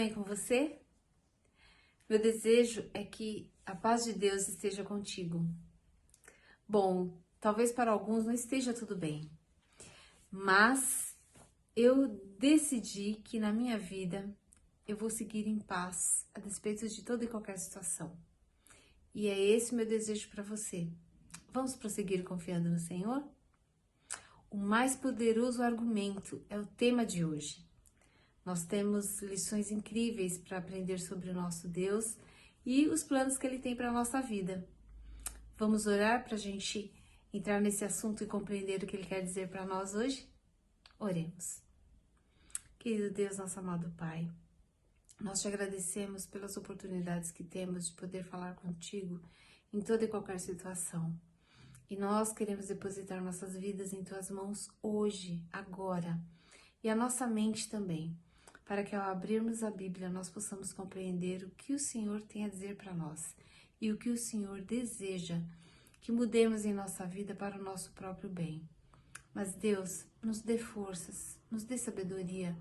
bem com você? Meu desejo é que a paz de Deus esteja contigo. Bom, talvez para alguns não esteja tudo bem, mas eu decidi que na minha vida eu vou seguir em paz a despeito de toda e qualquer situação. E é esse o meu desejo para você. Vamos prosseguir confiando no Senhor? O mais poderoso argumento é o tema de hoje. Nós temos lições incríveis para aprender sobre o nosso Deus e os planos que Ele tem para a nossa vida. Vamos orar para a gente entrar nesse assunto e compreender o que Ele quer dizer para nós hoje? Oremos. Querido Deus, nosso amado Pai, nós te agradecemos pelas oportunidades que temos de poder falar contigo em toda e qualquer situação. E nós queremos depositar nossas vidas em Tuas mãos hoje, agora, e a nossa mente também, para que ao abrirmos a Bíblia nós possamos compreender o que o Senhor tem a dizer para nós e o que o Senhor deseja que mudemos em nossa vida para o nosso próprio bem. Mas Deus, nos dê forças, nos dê sabedoria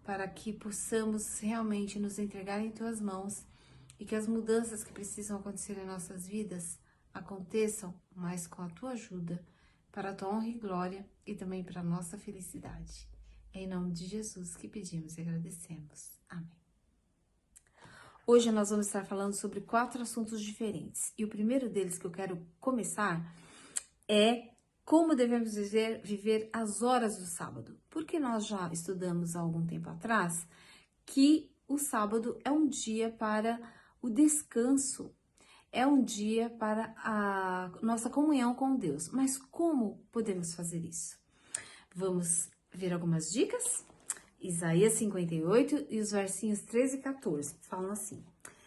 para que possamos realmente nos entregar em Tuas mãos e que as mudanças que precisam acontecer em nossas vidas aconteçam, mas com a Tua ajuda, para a Tua honra e glória e também para a nossa felicidade. É em nome de Jesus que pedimos e agradecemos. Amém. Hoje nós vamos estar falando sobre 4 assuntos diferentes. E o primeiro deles que eu quero começar é como devemos viver as horas do sábado. Porque nós já estudamos há algum tempo atrás que o sábado é um dia para o descanso, é um dia para a nossa comunhão com Deus. Mas como podemos fazer isso? Vamos ver algumas dicas? Isaías 58 e os versinhos 13 e 14 falam assim: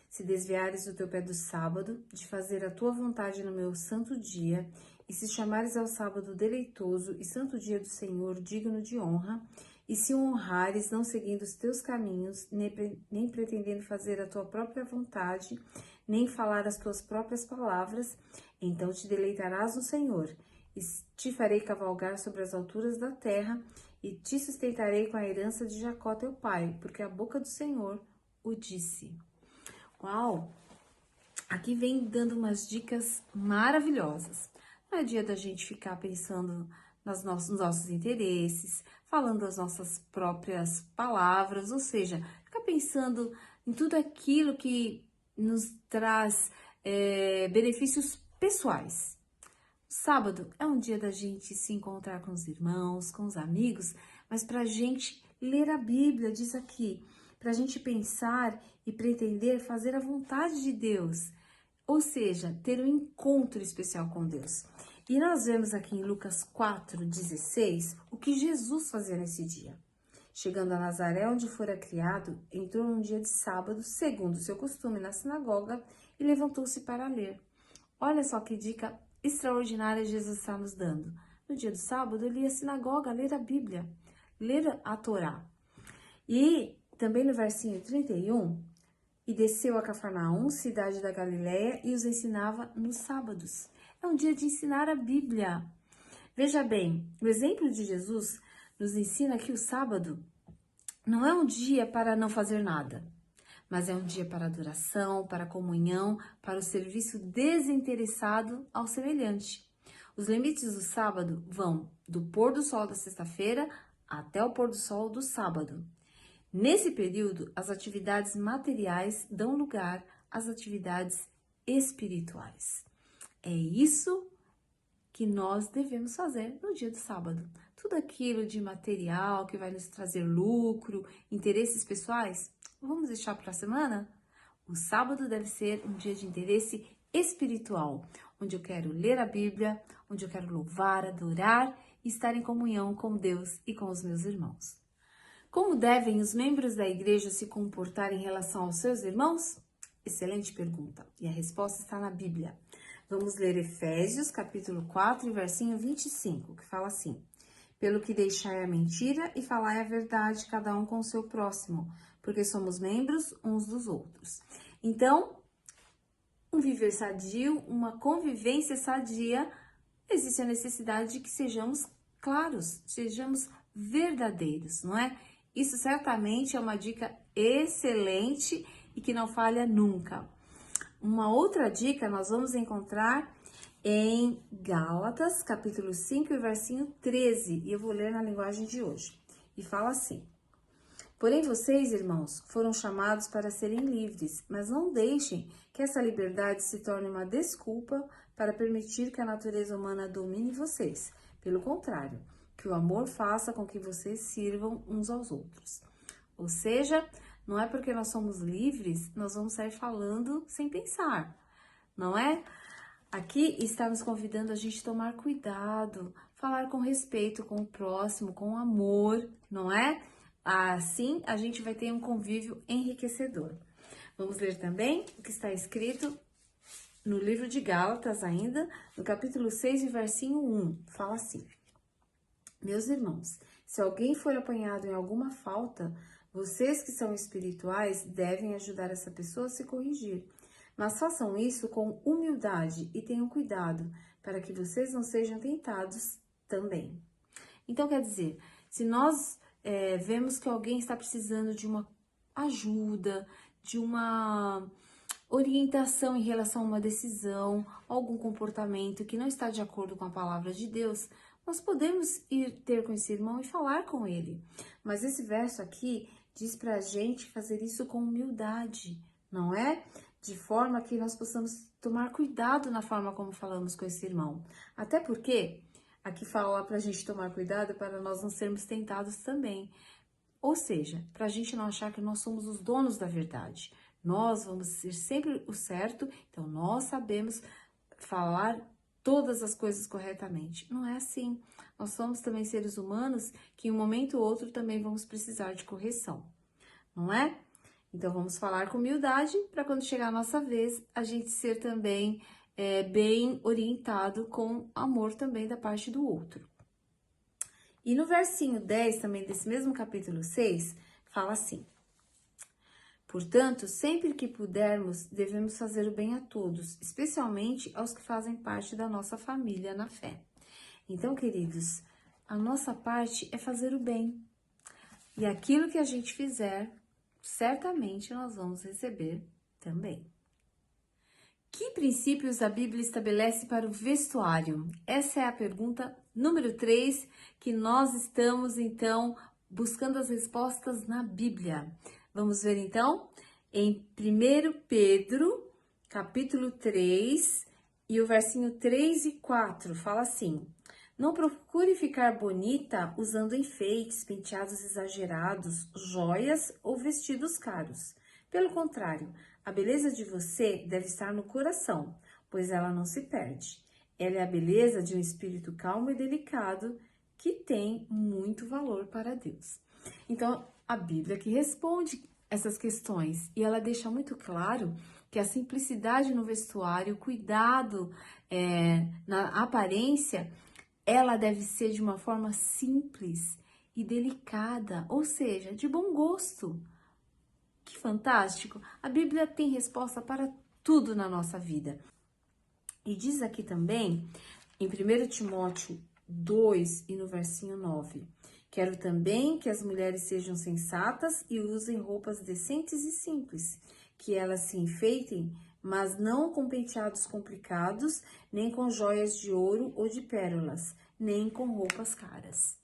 Se desviares o teu pé do sábado, de fazer a tua vontade no meu santo dia, e se chamares ao sábado deleitoso e santo dia do Senhor, digno de honra, e se o honrares, não seguindo os teus caminhos, nem pretendendo fazer a tua própria vontade, nem falar as tuas próprias palavras, então te deleitarás no Senhor, e te farei cavalgar sobre as alturas da terra, e te sustentarei com a herança de Jacó teu pai, porque a boca do Senhor o disse. Uau! Aqui vem dando umas dicas maravilhosas. Não é dia da gente ficar pensando nos nossos interesses, falando as nossas próprias palavras, ou seja, ficar pensando em tudo aquilo que nos traz benefícios pessoais. Sábado é um dia da gente se encontrar com os irmãos, com os amigos, mas para a gente ler a Bíblia, diz aqui, para a gente pensar e pretender fazer a vontade de Deus, ou seja, ter um encontro especial com Deus. E nós vemos aqui em Lucas 4:16 o que Jesus fazia nesse dia. Chegando a Nazaré, onde fora criado, entrou num dia de sábado, segundo o seu costume, na sinagoga e levantou-se para ler. Olha só que dica extraordinária Jesus está nos dando. No dia do sábado, ele ia à sinagoga ler a Bíblia, ler a Torá. E também no versinho 31, e desceu a Cafarnaum, cidade da Galileia, e os ensinava nos sábados. É um dia de ensinar a Bíblia. Veja bem, o exemplo de Jesus nos ensina que o sábado não é um dia para não fazer nada, mas é um dia para adoração, para comunhão, para o serviço desinteressado ao semelhante. Os limites do sábado vão do pôr do sol da sexta-feira até o pôr do sol do sábado. Nesse período, as atividades materiais dão lugar às atividades espirituais. É isso que nós devemos fazer no dia do sábado. Tudo aquilo de material que vai nos trazer lucro, interesses pessoais, vamos deixar para a semana? O sábado deve ser um dia de interesse espiritual, onde eu quero ler a Bíblia, onde eu quero louvar, adorar e estar em comunhão com Deus e com os meus irmãos. Como devem os membros da igreja se comportar em relação aos seus irmãos? Excelente pergunta, e a resposta está na Bíblia. Vamos ler Efésios, capítulo 4, versinho 25, que fala assim: Pelo que deixai a mentira e falai a verdade, cada um com o seu próximo, porque somos membros uns dos outros. Então, um viver sadio, uma convivência sadia, existe a necessidade de que sejamos claros, sejamos verdadeiros, não é? Isso certamente é uma dica excelente e que não falha nunca. Uma outra dica nós vamos encontrar em Gálatas, capítulo 5, versinho 13, e eu vou ler na linguagem de hoje. E fala assim: porém vocês, irmãos, foram chamados para serem livres, mas não deixem que essa liberdade se torne uma desculpa para permitir que a natureza humana domine vocês. Pelo contrário, que o amor faça com que vocês sirvam uns aos outros. Ou seja, não é porque nós somos livres, nós vamos sair falando sem pensar, não é? Aqui está nos convidando a gente tomar cuidado, falar com respeito com o próximo, com amor, não é? Assim a gente vai ter um convívio enriquecedor. Vamos ler também o que está escrito no livro de Gálatas ainda, no capítulo 6 e versinho 1. Fala assim: meus irmãos, se alguém for apanhado em alguma falta, vocês que são espirituais devem ajudar essa pessoa a se corrigir. Mas façam isso com humildade e tenham cuidado para que vocês não sejam tentados também. Então, quer dizer, se nós vemos que alguém está precisando de uma ajuda, de uma orientação em relação a uma decisão, algum comportamento que não está de acordo com a palavra de Deus, nós podemos ir ter com esse irmão e falar com ele. Mas esse verso aqui diz para a gente fazer isso com humildade, não é? De forma que nós possamos tomar cuidado na forma como falamos com esse irmão. Até porque aqui fala para a gente tomar cuidado para nós não sermos tentados também. Ou seja, para a gente não achar que nós somos os donos da verdade. Nós vamos ser sempre o certo, então nós sabemos falar todas as coisas corretamente. Não é assim. Nós somos também seres humanos que em um momento ou outro também vamos precisar de correção, não é? Então vamos falar com humildade para quando chegar a nossa vez, a gente ser também bem orientado com amor também da parte do outro. E no versinho 10 também desse mesmo capítulo 6, fala assim: portanto, sempre que pudermos, devemos fazer o bem a todos, especialmente aos que fazem parte da nossa família na fé. Então, queridos, a nossa parte é fazer o bem. E aquilo que a gente fizer, certamente nós vamos receber também. Que princípios a Bíblia estabelece para o vestuário? Essa é a pergunta número 3, que nós estamos, então, buscando as respostas na Bíblia. Vamos ver, então, em 1 Pedro, capítulo 3, e o versinho 3 e 4, fala assim: não procure ficar bonita usando enfeites, penteados exagerados, joias ou vestidos caros. Pelo contrário, a beleza de você deve estar no coração, pois ela não se perde. Ela é a beleza de um espírito calmo e delicado que tem muito valor para Deus. Então, a Bíblia que responde essas questões e ela deixa muito claro que a simplicidade no vestuário, o cuidado na aparência, ela deve ser de uma forma simples e delicada, ou seja, de bom gosto. Que fantástico! A Bíblia tem resposta para tudo na nossa vida. E diz aqui também, em 1 Timóteo 2 e no versinho 9, quero também que as mulheres sejam sensatas e usem roupas decentes e simples, que elas se enfeitem, mas não com penteados complicados, nem com joias de ouro ou de pérolas, nem com roupas caras.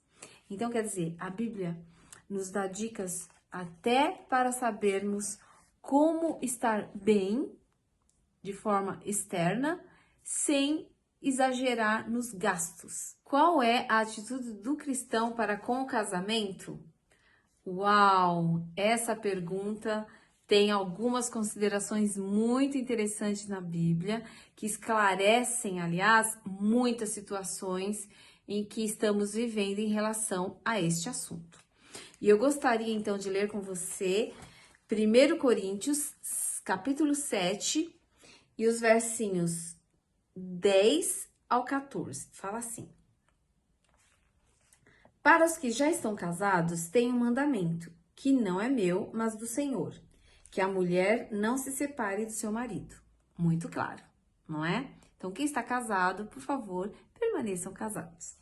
Então, quer dizer, a Bíblia nos dá dicas até para sabermos como estar bem, de forma externa, sem exagerar nos gastos. Qual é a atitude do cristão para com o casamento? Uau! Essa pergunta tem algumas considerações muito interessantes na Bíblia, que esclarecem, aliás, muitas situações em que estamos vivendo em relação a este assunto. E eu gostaria, então, de ler com você 1 Coríntios, capítulo 7, e os versinhos 10 ao 14. Fala assim: para os que já estão casados, tem um mandamento, que não é meu, mas do Senhor, que a mulher não se separe do seu marido. Muito claro, não é? Então, quem está casado, por favor, permaneçam casados.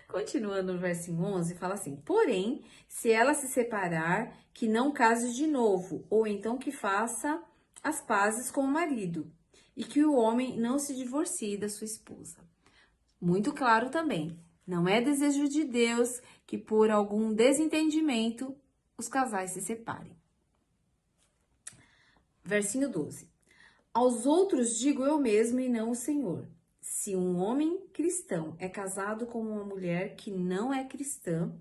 Continuando no versinho 11, fala assim: porém, se ela se separar, que não case de novo, ou então que faça as pazes com o marido, e que o homem não se divorcie da sua esposa. Muito claro também, não é desejo de Deus que por algum desentendimento os casais se separem. Versinho 12. Aos outros digo eu mesmo e não o Senhor. Se um homem cristão é casado com uma mulher que não é cristã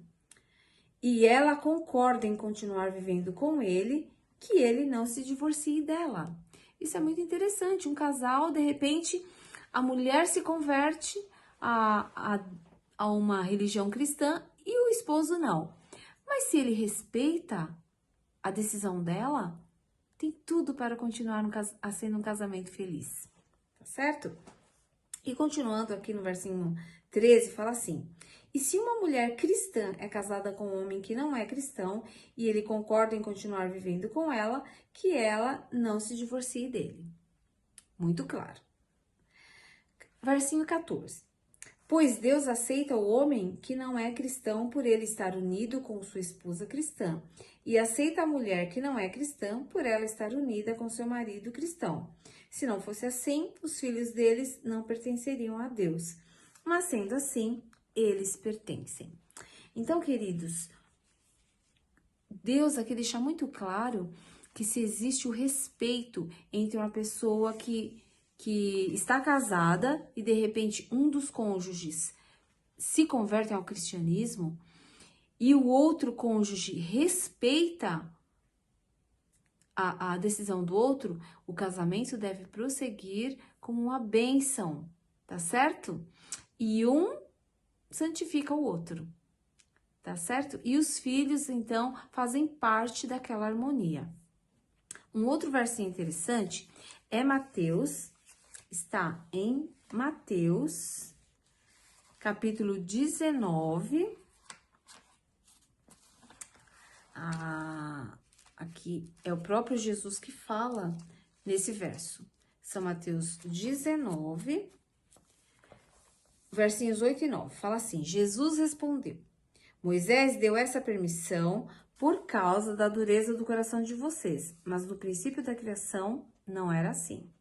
e ela concorda em continuar vivendo com ele, que ele não se divorcie dela. Isso é muito interessante. Um casal, de repente, a mulher se converte a uma religião cristã e o esposo não. Mas se ele respeita a decisão dela, tem tudo para continuar sendo um casamento feliz, tá certo? E continuando aqui no versinho 13, fala assim: e se uma mulher cristã é casada com um homem que não é cristão e ele concorda em continuar vivendo com ela, que ela não se divorcie dele. Muito claro. Versinho 14. Pois Deus aceita o homem que não é cristão por ele estar unido com sua esposa cristã, e aceita a mulher que não é cristã por ela estar unida com seu marido cristão. Se não fosse assim, os filhos deles não pertenceriam a Deus, mas sendo assim, eles pertencem. Então, queridos, Deus aqui deixa muito claro que se existe o respeito entre uma pessoa que está casada e de repente um dos cônjuges se converte ao cristianismo e o outro cônjuge respeita a decisão do outro, o casamento deve prosseguir como uma bênção, tá certo? E um santifica o outro, tá certo? E os filhos, então, fazem parte daquela harmonia. Um outro versinho interessante é Mateus, está em Mateus, capítulo 19. Aqui é o próprio Jesus que fala nesse verso. São Mateus 19, versinhos 8 e 9. Fala assim: Jesus respondeu: Moisés deu essa permissão por causa da dureza do coração de vocês, mas no princípio da criação não era assim.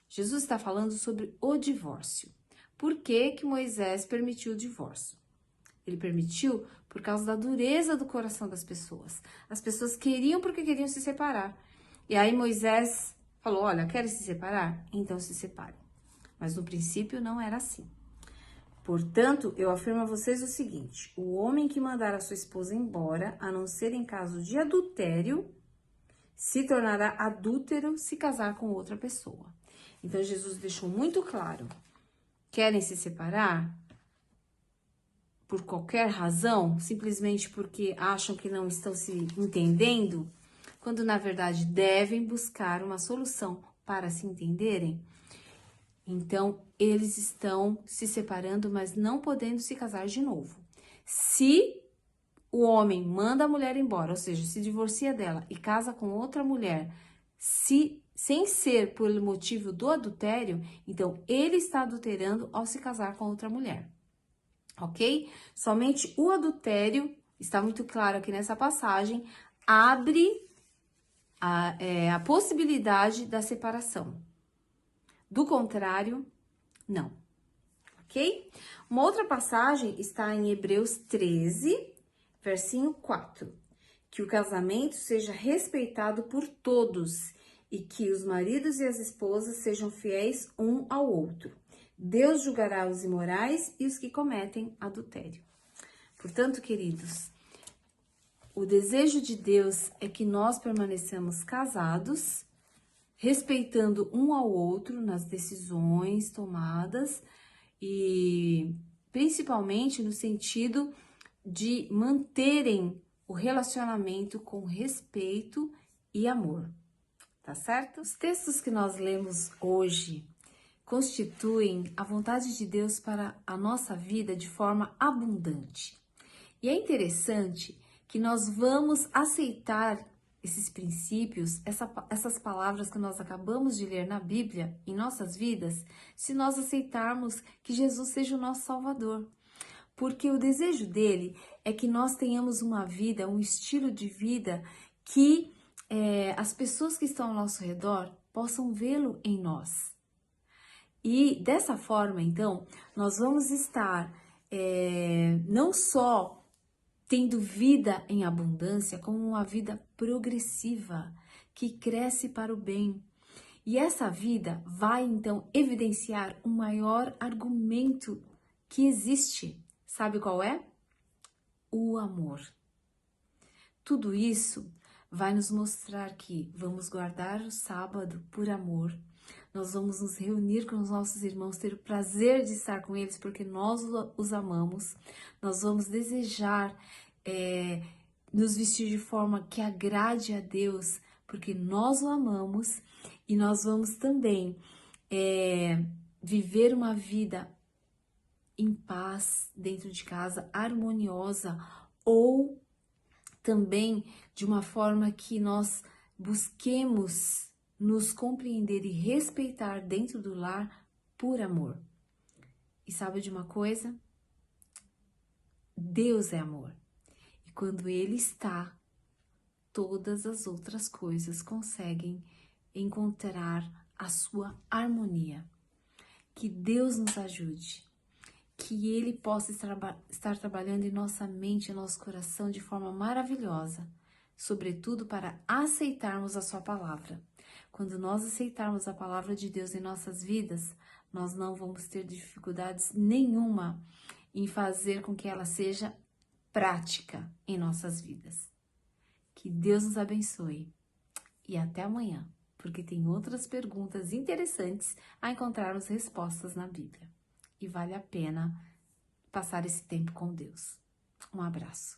Jesus está falando sobre o divórcio. Por que que Moisés permitiu o divórcio? Ele permitiu por causa da dureza do coração das pessoas. As pessoas queriam porque queriam se separar. E aí Moisés falou, olha, querem se separar? Então se separem. Mas no princípio não era assim. Portanto, eu afirmo a vocês o seguinte: o homem que mandar a sua esposa embora, a não ser em caso de adultério, se tornará adúltero se casar com outra pessoa. Então, Jesus deixou muito claro: querem se separar por qualquer razão, simplesmente porque acham que não estão se entendendo, quando na verdade devem buscar uma solução para se entenderem. Então, eles estão se separando, mas não podendo se casar de novo. Se o homem manda a mulher embora, ou seja, se divorcia dela e casa com outra mulher, sem ser por motivo do adultério, então ele está adulterando ao se casar com outra mulher, ok? Somente o adultério, está muito claro aqui nessa passagem, abre a possibilidade da separação. Do contrário, não, ok? Uma outra passagem está em Hebreus 13, versinho 4. Que o casamento seja respeitado por todos e que os maridos e as esposas sejam fiéis um ao outro. Deus julgará os imorais e os que cometem adultério. Portanto, queridos, o desejo de Deus é que nós permaneçamos casados, respeitando um ao outro nas decisões tomadas e principalmente no sentido de manterem o relacionamento com respeito e amor, tá certo? Os textos que nós lemos hoje constituem a vontade de Deus para a nossa vida de forma abundante. E é interessante que nós vamos aceitar esses princípios, essas palavras que nós acabamos de ler na Bíblia, em nossas vidas, se nós aceitarmos que Jesus seja o nosso Salvador. porque o desejo dele é que nós tenhamos uma vida, um estilo de vida que as pessoas que estão ao nosso redor possam vê-lo em nós. E dessa forma, então, nós vamos estar não só tendo vida em abundância, como uma vida progressiva, que cresce para o bem. E essa vida vai, então, evidenciar o maior argumento que existe. Sabe qual é? O amor. Tudo isso vai nos mostrar que vamos guardar o sábado por amor. Nós vamos nos reunir com os nossos irmãos, ter o prazer de estar com eles porque nós os amamos. Nós vamos desejar nos vestir de forma que agrade a Deus porque nós o amamos. E nós vamos também viver uma vida em paz dentro de casa, harmoniosa, ou também de uma forma que nós busquemos nos compreender e respeitar dentro do lar por amor. E sabe de uma coisa? Deus é amor. E quando Ele está, todas as outras coisas conseguem encontrar a sua harmonia. Que Deus nos ajude. Que Ele possa estar trabalhando em nossa mente, em nosso coração de forma maravilhosa, sobretudo para aceitarmos a sua palavra. Quando nós aceitarmos a palavra de Deus em nossas vidas, nós não vamos ter dificuldades nenhuma em fazer com que ela seja prática em nossas vidas. Que Deus nos abençoe e até amanhã, porque tem outras perguntas interessantes a encontrarmos respostas na Bíblia. E vale a pena passar esse tempo com Deus. Um abraço.